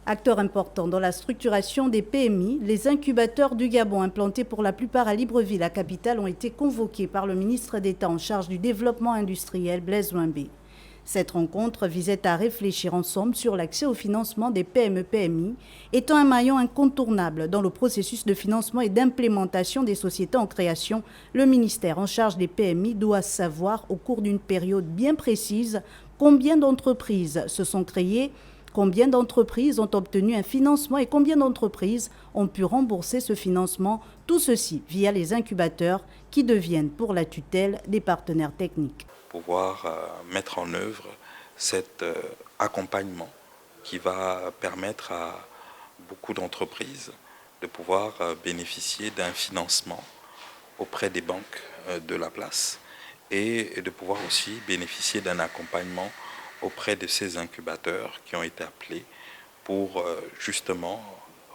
Acteurs importants dans la structuration des PMI, les incubateurs du Gabon implantés pour la plupart à Libreville, la capitale, ont été convoqués par le ministre d'État en charge du développement industriel, Blaise Ouimbé. Cette rencontre visait à réfléchir ensemble sur l'accès au financement des PME-PMI, étant un maillon incontournable dans le processus de financement et d'implémentation des sociétés en création. Le ministère en charge des PMI doit savoir, au cours d'une période bien précise, combien d'entreprises se sont créées, combien d'entreprises ont obtenu un financement et combien d'entreprises ont pu rembourser ce financement, tout ceci via les incubateurs qui deviennent pour la tutelle des partenaires techniques. Pouvoir mettre en œuvre cet accompagnement qui va permettre à beaucoup d'entreprises de pouvoir bénéficier d'un financement auprès des banques de la place et de pouvoir aussi bénéficier d'un accompagnement auprès de ces incubateurs qui ont été appelés pour justement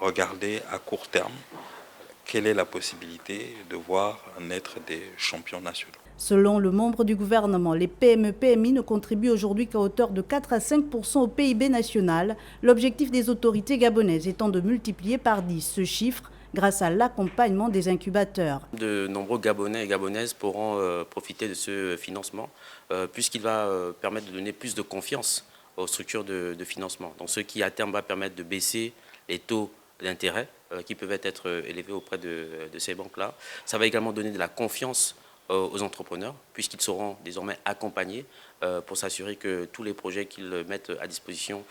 regarder à court terme quelle est la possibilité de voir naître des champions nationaux. Selon le membre du gouvernement, les PME-PMI ne contribuent aujourd'hui qu'à hauteur de 4 à 5% au PIB national, l'objectif des autorités gabonaises étant de multiplier par 10 ce chiffre grâce à l'accompagnement des incubateurs. De nombreux Gabonais et Gabonaises pourront profiter de ce financement puisqu'il va permettre de donner plus de confiance aux structures de financement. Donc, ce qui à terme va permettre de baisser les taux d'intérêt qui peuvent être élevés auprès de ces banques-là. Ça va également donner de la confiance aux entrepreneurs, puisqu'ils seront désormais accompagnés pour s'assurer que tous les projets qu'ils mettent à disposition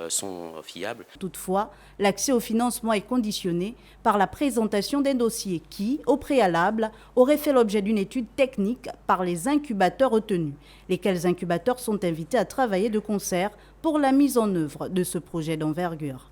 sont fiables. Toutefois, l'accès au financement est conditionné par la présentation d'un dossier qui, au préalable, aurait fait l'objet d'une étude technique par les incubateurs retenus, lesquels incubateurs sont invités à travailler de concert pour la mise en œuvre de ce projet d'envergure.